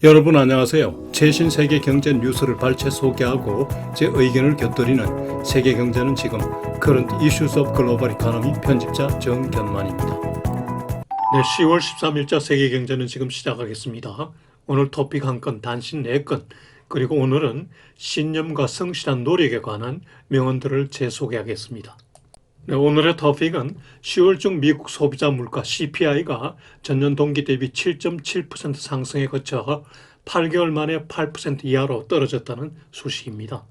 여러분 안녕하세요. 최신 세계 경제 뉴스를 발췌 소개하고 제 의견을 곁들이는 세계 경제는 지금 Current Issues of Global Economy 편집자 정견만입니다. 네, 10월 13일자 세계 경제는 지금 시작하겠습니다. 오늘 토픽 한 건, 단신 4건, 그리고 오늘은 신념과 성실한 노력에 관한 명언들을 재소개하겠습니다. 네, 오늘의 토픽은 10월 중 미국 소비자 물가 CPI가 전년 동기 대비 7.7% 상승에 거쳐 8개월 만에 8% 이하로 떨어졌다는 소식입니다.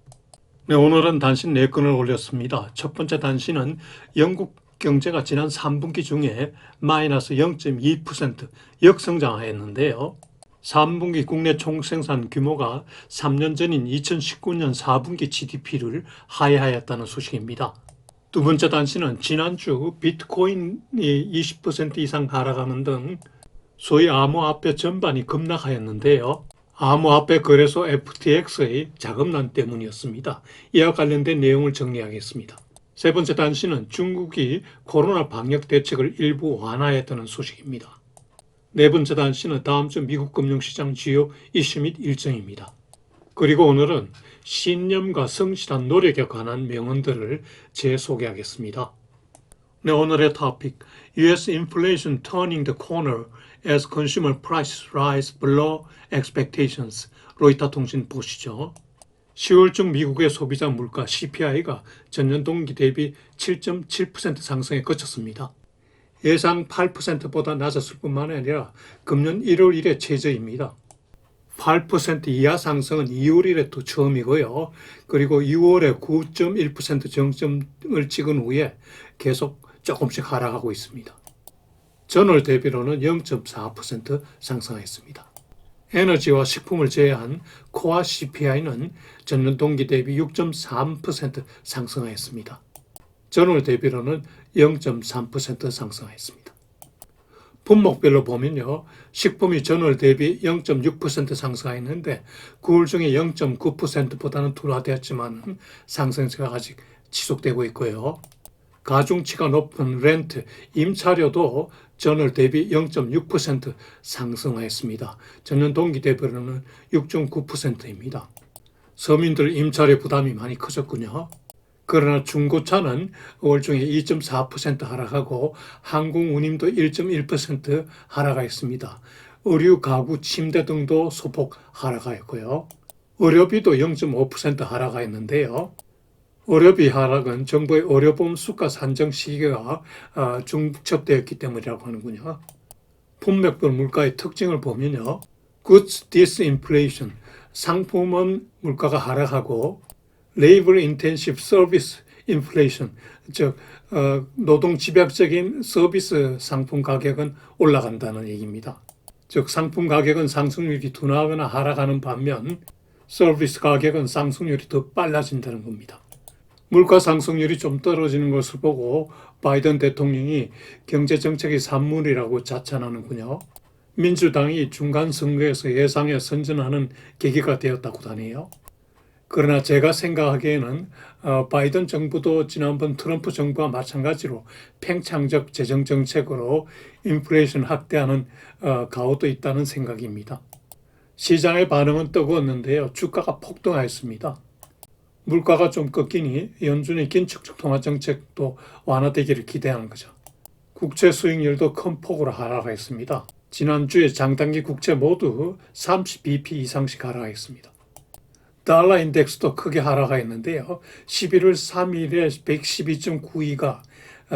네, 오늘은 단신 4건을 올렸습니다. 첫 번째 단신은 영국 경제가 지난 3분기 중에 마이너스 0.2% 역성장했는데요. 3분기 국내 총생산 규모가 3년 전인 2019년 4분기 GDP를 하회하였다는 소식입니다. 두 번째 단신은 지난주 비트코인이 20% 이상 하락하는 등 소위 암호화폐 전반이 급락하였는데요. 암호화폐 거래소 FTX의 자금난 때문이었습니다. 이와 관련된 내용을 정리하겠습니다. 세 번째 단신은 중국이 코로나 방역 대책을 일부 완화했다는 소식입니다. 네 번째 단신은 다음 주 미국 금융시장 주요 이슈 및 일정입니다. 그리고 오늘은 신념과 성실한 노력에 관한 명언들을 재소개하겠습니다. 네, 오늘의 토픽 US Inflation Turning the Corner as Consumer Prices Rise Below Expectations. 로이터 통신 보시죠. 10월 중 미국의 소비자 물가 CPI가 전년 동기 대비 7.7% 상승에 그쳤습니다. 예상 8%보다 낮았을 뿐만 아니라 금년 1월 이래 최저입니다. 8% 이하 상승은 2월 이래 또 처음이고요. 그리고 6월에 9.1% 정점을 찍은 후에 계속 조금씩 하락하고 있습니다. 전월 대비로는 0.4% 상승했습니다. 에너지와 식품을 제외한 코어 CPI는 전년 동기 대비 6.3% 상승했습니다. 전월 대비로는 0.3% 상승했습니다. 품목별로 보면요. 식품이 전월 대비 0.6% 상승했는데 9월 중에 0.9%보다는 둔화되었지만 상승세가 아직 지속되고 있고요. 가중치가 높은 렌트, 임차료도 전월 대비 0.6% 상승했습니다. 전년 동기 대비로는 6.9%입니다. 서민들 임차료 부담이 많이 커졌군요. 그러나 중고차는 월 중에 2.4% 하락하고 항공 운임도 1.1% 하락하였습니다. 의류, 가구, 침대 등도 소폭 하락하였고요. 의료비도 0.5% 하락하였는데요. 의료비 하락은 정부의 의료보험 수가 산정 시기가 중첩되었기 때문이라고 하는군요. 품목별 물가의 특징을 보면요. Goods disinflation, 상품은 물가가 하락하고 Labor Intensive Service Inflation, 즉 노동 집약적인 서비스 상품 가격은 올라간다는 얘기입니다. 즉 상품 가격은 상승률이 둔화하거나 하락하는 반면 서비스 가격은 상승률이 더 빨라진다는 겁니다. 물가 상승률이 좀 떨어지는 것을 보고 바이든 대통령이 경제정책의 산물이라고 자찬하는군요. 민주당이 중간 선거에서 예상에 선전하는 계기가 되었다고 하네요. 그러나 제가 생각하기에는 바이든 정부도 지난번 트럼프 정부와 마찬가지로 팽창적 재정 정책으로 인플레이션 확대하는 가오도 있다는 생각입니다. 시장의 반응은 뜨거웠는데요. 주가가 폭등하였습니다. 물가가 좀 꺾이니 연준의 긴축적 통화 정책도 완화되기를 기대하는 거죠. 국채 수익률도 큰 폭으로 하락했습니다. 지난주에 장단기 국채 모두 30bp 이상씩 하락했습니다. 달러 인덱스도 크게 하락했는데요. 11월 3일에 112.92가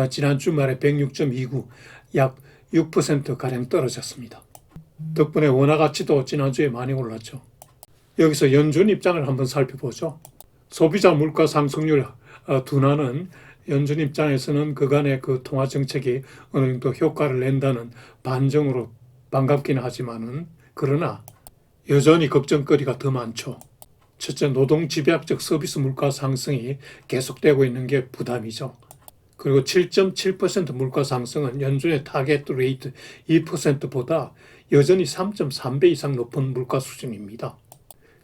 지난 주말에 106.29, 약 6%가량 떨어졌습니다. 덕분에 원화 가치도 지난주에 많이 올랐죠. 여기서 연준 입장을 한번 살펴보죠. 소비자 물가 상승률 둔화는 연준 입장에서는 그간의 그 통화 정책이 어느 정도 효과를 낸다는 반정으로 반갑기는 하지만은 그러나 여전히 걱정거리가 더 많죠. 첫째, 노동 집약적 서비스 물가 상승이 계속되고 있는 게 부담이죠. 그리고 7.7% 물가 상승은 연준의 타겟 레이트 2%보다 여전히 3.3배 이상 높은 물가 수준입니다.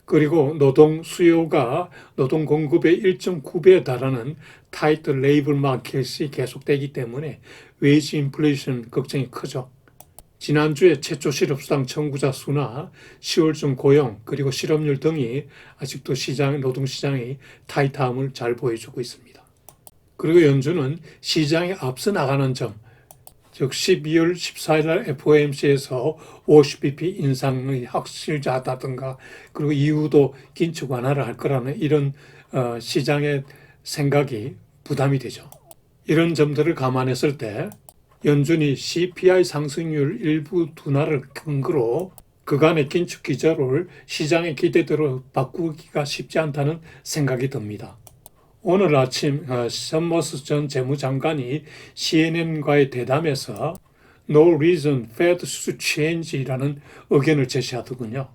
그리고 노동 수요가 노동 공급의 1.9배에 달하는 타이트 레이블 마켓이 계속되기 때문에 웨이지 인플레이션 걱정이 크죠. 지난주에 최초 실업수당 청구자 수나 10월중 고용 그리고 실업률 등이 아직도 노동시장의 타이트함을 잘 보여주고 있습니다. 그리고 연준은 시장에 앞서 나가는 점, 즉 12월 14일 날 FOMC에서 50bp 인상의 확실하다든가 그리고 이후도 긴축 완화를 할 거라는 이런 시장의 생각이 부담이 되죠. 이런 점들을 감안했을 때 연준이 CPI 상승률 일부 둔화를 근거로 그간의 긴축 기조를 시장의 기대대로 바꾸기가 쉽지 않다는 생각이 듭니다. 오늘 아침 셔머스 전 재무장관이 CNN과의 대담에서 No reason Fed to change라는 의견을 제시하더군요.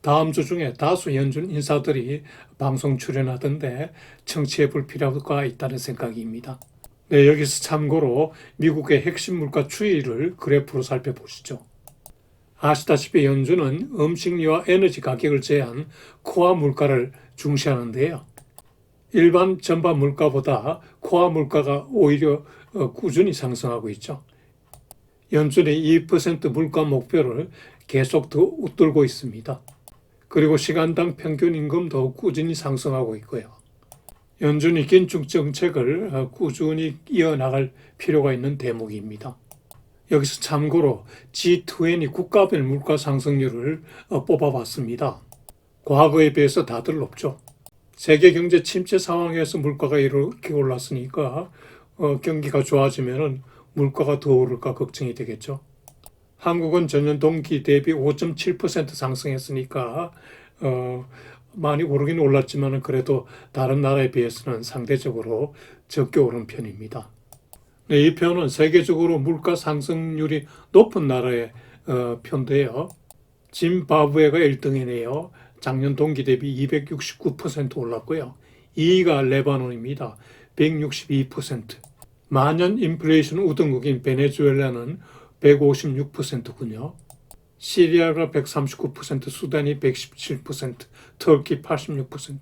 다음 주 중에 다수 연준 인사들이 방송 출연하던데 청취해 볼 필요가 있다는 생각입니다. 네, 여기서 참고로 미국의 핵심 물가 추이를 그래프로 살펴보시죠. 아시다시피 연준은 음식료와 에너지 가격을 제한 코어 물가를 중시하는데요. 일반 전반 물가보다 코어 물가가 오히려 꾸준히 상승하고 있죠. 연준의 2% 물가 목표를 계속 더 웃돌고 있습니다. 그리고 시간당 평균 임금도 꾸준히 상승하고 있고요. 연준이 긴축 정책을 꾸준히 이어나갈 필요가 있는 대목입니다. 여기서 참고로 G20 국가별 물가 상승률을 뽑아봤습니다. 과거에 비해서 다들 높죠. 세계 경제 침체 상황에서 물가가 이렇게 올랐으니까 경기가 좋아지면 물가가 더 오를까 걱정이 되겠죠. 한국은 전년 동기 대비 5.7% 상승했으니까 많이 오르긴 올랐지만 그래도 다른 나라에 비해서는 상대적으로 적게 오른 편입니다. 네, 이 표는 세계적으로 물가 상승률이 높은 나라의 표인데요. 짐바브웨가 1등이네요. 작년 동기 대비 269% 올랐고요. 2위가 레바논입니다. 162%. 만년 인플레이션 우등국인 베네수엘라는 156%군요. 시리아가 139%, 수단이 117%, 터키 86%,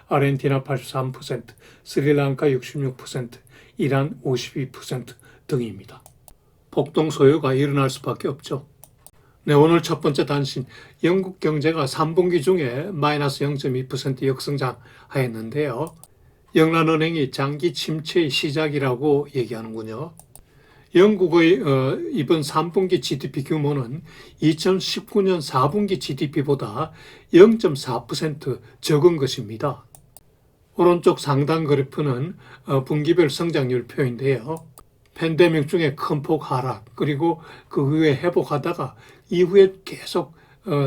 아르헨티나 83%, 스리랑카 66%, 이란 52% 등입니다. 폭동 소요가 일어날 수밖에 없죠. 네, 오늘 첫 번째 단신, 영국 경제가 3분기 중에 마이너스 0.2% 역성장하였는데요. 영란은행이 장기 침체의 시작이라고 얘기하는군요. 영국의 이번 3분기 GDP 규모는 2019년 4분기 GDP보다 0.4% 적은 것입니다. 오른쪽 상단 그래프는 분기별 성장률 표인데요. 팬데믹 중에 큰 폭 하락 그리고 그 후에 회복하다가 이후에 계속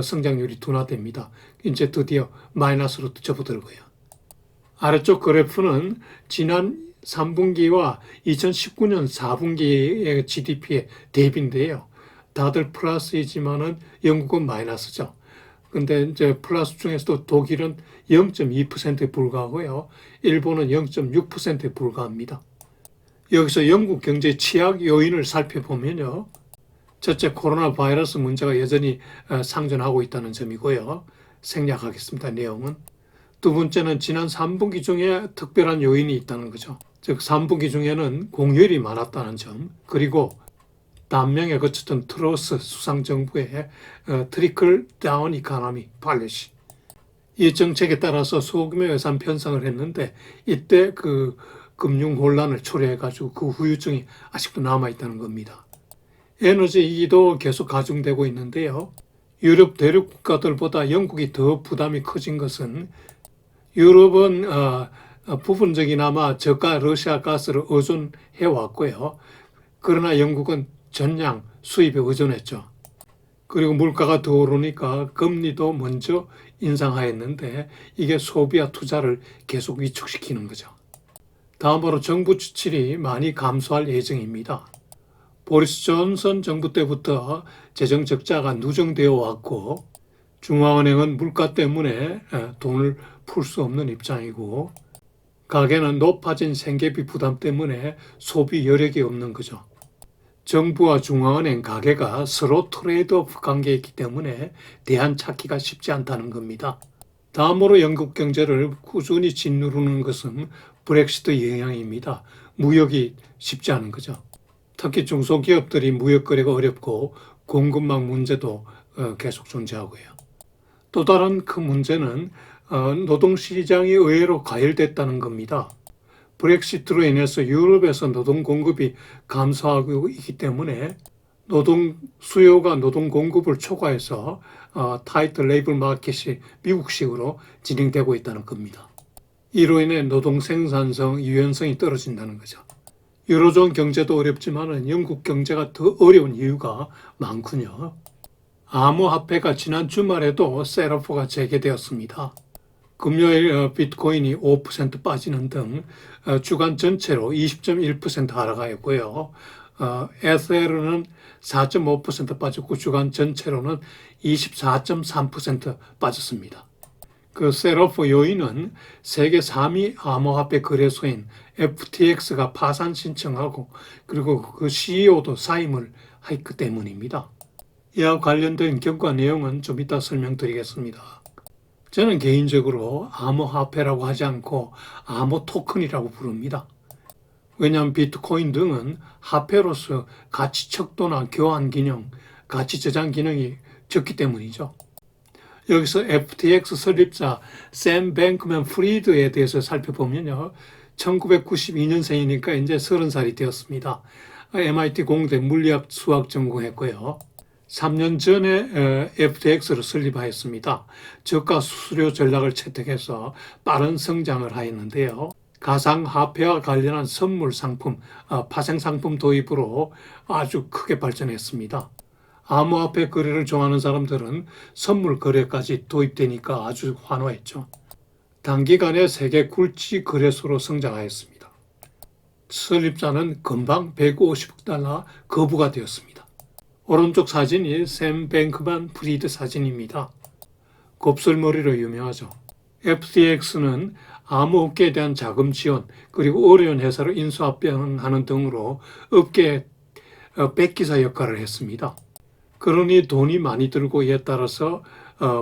성장률이 둔화됩니다. 이제 드디어 마이너스로 접어들고요. 아래쪽 그래프는 지난 3분기와 2019년 4분기의 GDP의 대비인데요. 다들 플러스이지만은 영국은 마이너스죠. 근데 이제 플러스 중에서도 독일은 0.2%에 불과하고요. 일본은 0.6%에 불과합니다. 여기서 영국 경제 취약 요인을 살펴보면요. 첫째, 코로나 바이러스 문제가 여전히 상존하고 있다는 점이고요. 생략하겠습니다. 내용은. 두 번째는 지난 3분기 중에 특별한 요인이 있다는 거죠. 즉 3분기 중에는 공휴일이 많았다는 점, 그리고 단명에 거쳤던 트러스 수상정부의 트리클 다운 이코노미 팔리시. 이 정책에 따라서 소규모 예산 편성을 했는데 이때 그 금융 혼란을 초래해가지고 그 후유증이 아직도 남아있다는 겁니다. 에너지 위기도 계속 가중되고 있는데요. 유럽 대륙 국가들보다 영국이 더 부담이 커진 것은 유럽은 부분적이나마 저가 러시아 가스를 의존해 왔고요. 그러나 영국은 전량 수입에 의존했죠. 그리고 물가가 더 오르니까 금리도 먼저 인상하였는데 이게 소비와 투자를 계속 위축시키는 거죠. 다음으로 정부 지출이 많이 감소할 예정입니다. 보리스 존슨 정부 때부터 재정 적자가 누정되어 왔고 중앙은행은 물가 때문에 돈을 풀 수 없는 입장이고 가계는 높아진 생계비 부담 때문에 소비 여력이 없는 거죠. 정부와 중앙은행 가계가 서로 트레이드오프 관계에 있기 때문에 대안 찾기가 쉽지 않다는 겁니다. 다음으로 영국 경제를 꾸준히 짓누르는 것은 브렉시트 영향입니다. 무역이 쉽지 않은 거죠. 특히 중소기업들이 무역 거래가 어렵고 공급망 문제도 계속 존재하고요. 또 다른 큰 문제는 노동시장이 의외로 과열됐다는 겁니다. 브렉시트로 인해서 유럽에서 노동 공급이 감소하고 있기 때문에 노동 수요가 노동 공급을 초과해서 타이트 레이블 마켓이 미국식으로 진행되고 있다는 겁니다. 이로 인해 노동 생산성, 유연성이 떨어진다는 거죠. 유로존 경제도 어렵지만 영국 경제가 더 어려운 이유가 많군요. 암호화폐가 지난 주말에도 셋오프가 재개되었습니다. 금요일 비트코인이 5% 빠지는 등 주간 전체로 20.1% 하락하였고요. 에thereum은 4.5% 빠졌고 주간 전체로는 24.3% 빠졌습니다. 그 셋오프 요인은 세계 3위 암호화폐 거래소인 FTX가 파산 신청하고 그리고 그 CEO도 사임을 했기 때문입니다. 이와 관련된 경과 내용은 좀 이따 설명드리겠습니다. 저는 개인적으로 암호화폐라고 하지 않고 암호 토큰이라고 부릅니다. 왜냐하면 비트코인 등은 화폐로서 가치 척도나 교환 기능, 가치 저장 기능이 적기 때문이죠. 여기서 FTX 설립자 샘 뱅크맨 프리드에 대해서 살펴보면요. 1992년생이니까 이제 30살이 되었습니다. MIT 공대 물리학 수학 전공했고요. 3년 전에 FTX를 설립하였습니다. 저가 수수료 전략을 채택해서 빠른 성장을 하였는데요. 가상화폐와 관련한 선물 상품, 파생 상품 도입으로 아주 크게 발전했습니다. 암호화폐 거래를 좋아하는 사람들은 선물 거래까지 도입되니까 아주 환호했죠. 단기간에 세계 굴지 거래소로 성장하였습니다. 설립자는 금방 150억 달러 거부가 되었습니다. 오른쪽 사진이 샘 뱅크만 프리드 사진입니다. 곱슬머리로 유명하죠. FTX는 암호업계에 대한 자금 지원 그리고 어려운 회사를 인수합병하는 등으로 업계의 백기사 역할을 했습니다. 그러니 돈이 많이 들고 이에 따라서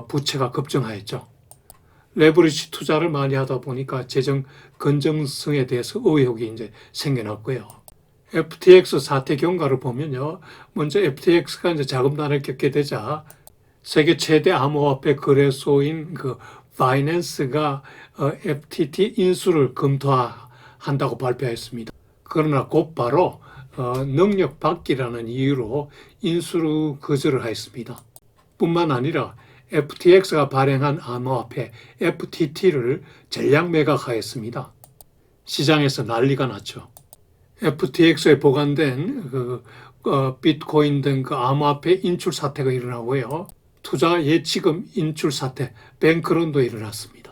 부채가 급증하였죠. 레버리지 투자를 많이 하다 보니까 재정 건전성에 대해서 의혹이 이제 생겨났고요. FTX 사태 경과를 보면요. 먼저 FTX가 이제 자금난을 겪게 되자 세계 최대 암호화폐 거래소인 그 바이낸스가 FTT 인수를 검토한다고 발표했습니다. 그러나 곧바로 능력 받기라는 이유로 인수를 거절을 하였습니다. 뿐만 아니라 FTX가 발행한 암호화폐 FTT를 전량 매각하였습니다. 시장에서 난리가 났죠. FTX에 보관된 비트코인 등 그 암호화폐 인출 사태가 일어나고요. 투자 예치금 인출 사태, 뱅크런도 일어났습니다.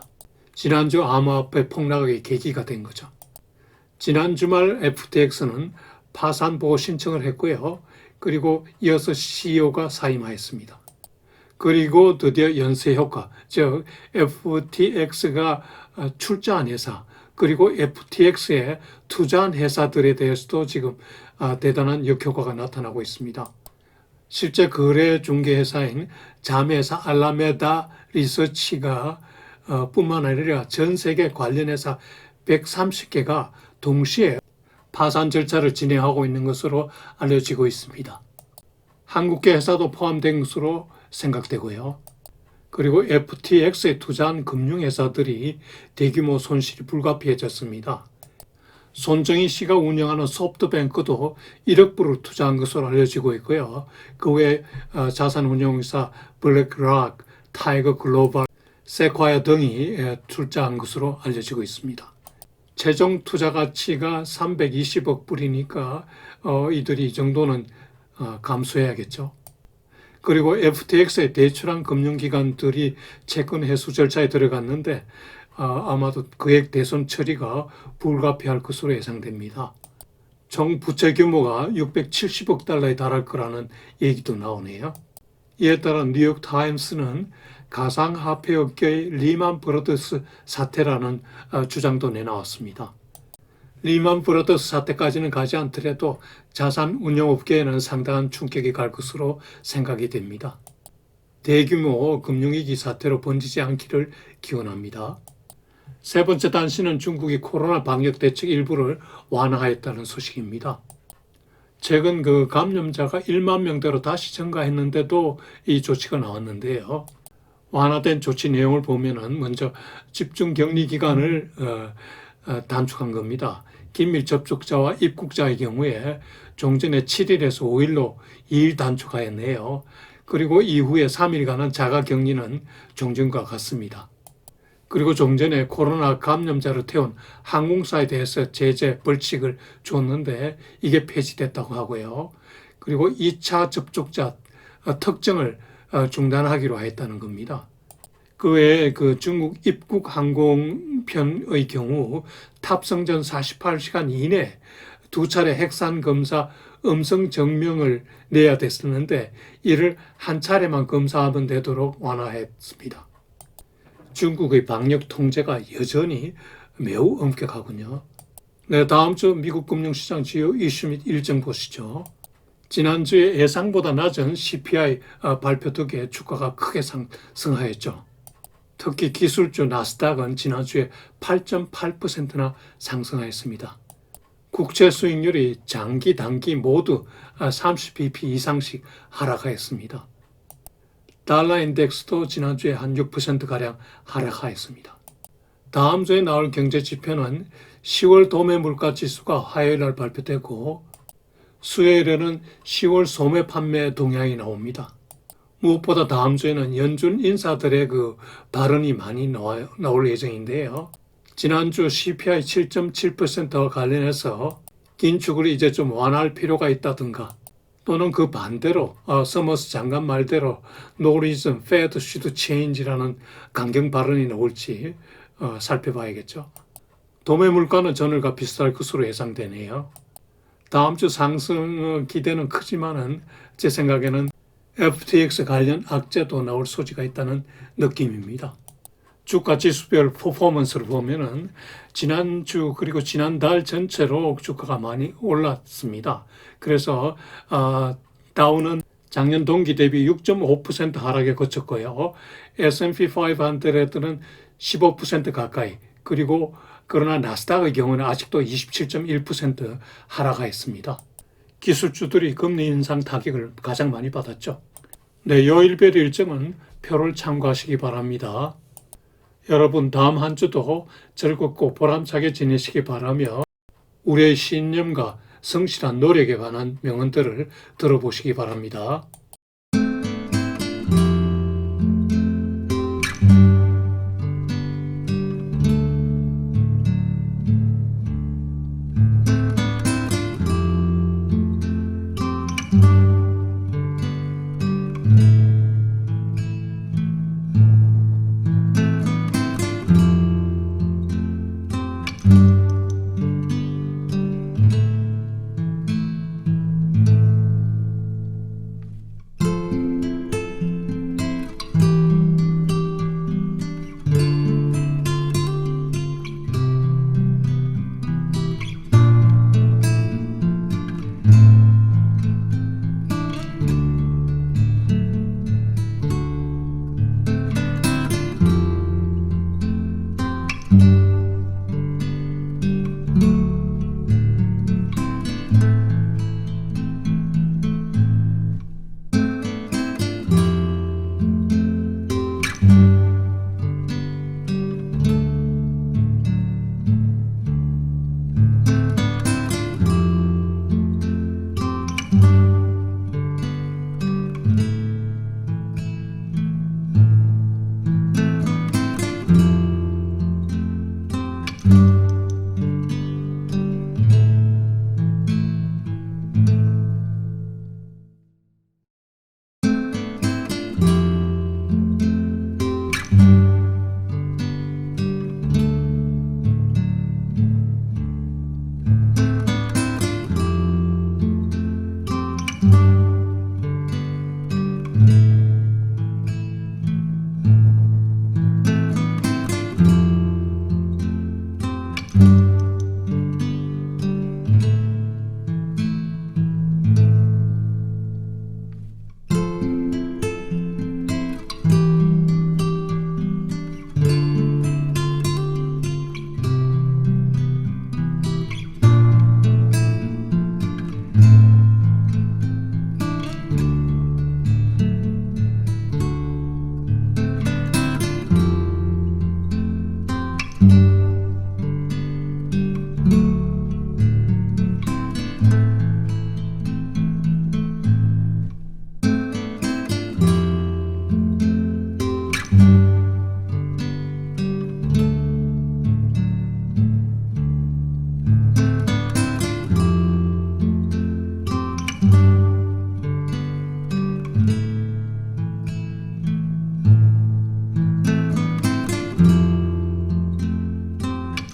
지난주 암호화폐 폭락의 계기가 된 거죠. 지난 주말 FTX는 파산 보고 신청을 했고요. 그리고 이어서 CEO가 사임하였습니다. 그리고 드디어 연쇄 효과, 즉 FTX가 출자한 회사, 그리고 FTX에 투자한 회사들에 대해서도 지금 대단한 역효과가 나타나고 있습니다. 실제 거래 중개 회사인 자회사 알라메다 리서치가 뿐만 아니라 전 세계 관련 회사 130개가 동시에 파산 절차를 진행하고 있는 것으로 알려지고 있습니다. 한국계 회사도 포함된 것으로 생각되고요. 그리고 FTX에 투자한 금융회사들이 대규모 손실이 불가피해졌습니다. 손정희 씨가 운영하는 소프트뱅크도 1억 불을 투자한 것으로 알려지고 있고요. 그 외 자산운용사 블랙락, 타이거 글로벌, 세콰이어 등이 출자한 것으로 알려지고 있습니다. 최종 투자 가치가 320억 불이니까 이들이 이 정도는 감수해야겠죠. 그리고 FTX에 대출한 금융기관들이 채권 회수 절차에 들어갔는데 아마도 거액 대손 처리가 불가피할 것으로 예상됩니다. 총 부채 규모가 670억 달러에 달할 거라는 얘기도 나오네요. 이에 따라 뉴욕타임스는 가상화폐 업계의 리만 브러더스 사태라는 주장도 내놓았습니다. 리만 브러더스 사태까지는 가지 않더라도 자산 운용업계에는 상당한 충격이 갈 것으로 생각이 됩니다. 대규모 금융위기 사태로 번지지 않기를 기원합니다. 세 번째 단신은 중국이 코로나 방역 대책 일부를 완화했다는 소식입니다. 최근 그 감염자가 1만 명대로 다시 증가했는데도 이 조치가 나왔는데요. 완화된 조치 내용을 보면은 먼저 집중 격리 기간을 단축한 겁니다. 긴밀 접촉자와 입국자의 경우에 종전에 7일에서 5일로 2일 단축하였네요. 그리고 이후에 3일간은 자가 격리는 종전과 같습니다. 그리고 종전에 코로나 감염자를 태운 항공사에 대해서 제재 벌칙을 줬는데 이게 폐지됐다고 하고요. 그리고 2차 접촉자 특정을 중단하기로 했다는 겁니다. 그 외에 그 중국 입국 항공편의 경우 탑승 전 48시간 이내 두 차례 핵산 검사 음성 증명을 내야 됐었는데 이를 한 차례만 검사하면 되도록 완화했습니다. 중국의 방역 통제가 여전히 매우 엄격하군요. 네, 다음 주 미국 금융시장 주요 이슈 및 일정 보시죠. 지난주에 예상보다 낮은 CPI 발표 덕에 주가가 크게 상승하였죠. 특히 기술주 나스닥은 지난주에 8.8%나 상승하였습니다. 국채 수익률이 장기, 단기 모두 30bp 이상씩 하락하였습니다. 달러 인덱스도 지난주에 한 6%가량 하락하였습니다. 다음 주에 나올 경제 지표는 10월 도매 물가 지수가 화요일 날 발표되고 수요일에는 10월 소매 판매 동향이 나옵니다. 무엇보다 다음 주에는 연준 인사들의 그 발언이 많이 나올 예정인데요. 지난주 CPI 7.7%와 관련해서 긴축을 이제 좀 완화할 필요가 있다든가 또는 그 반대로 서머스 장관 말대로 No reason Fed should change라는 강경 발언이 나올지 살펴봐야겠죠. 도매 물가는 전월과 비슷할 것으로 예상되네요. 다음 주 상승 기대는 크지만은 제 생각에는 FTX 관련 악재도 나올 소지가 있다는 느낌입니다. 주가 지수별 퍼포먼스를 보면은 지난주 그리고 지난달 전체로 주가가 많이 올랐습니다. 그래서 다우는 작년 동기 대비 6.5% 하락에 그쳤고요. S&P 500는 15% 가까이 그리고 그러나 나스닥의 경우는 아직도 27.1% 하락하였습니다. 기술주들이 금리 인상 타격을 가장 많이 받았죠. 네, 요일별 일정은 표를 참고하시기 바랍니다. 여러분 다음 한 주도 즐겁고 보람차게 지내시기 바라며 우리의 신념과 성실한 노력에 관한 명언들을 들어보시기 바랍니다.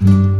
있습니다.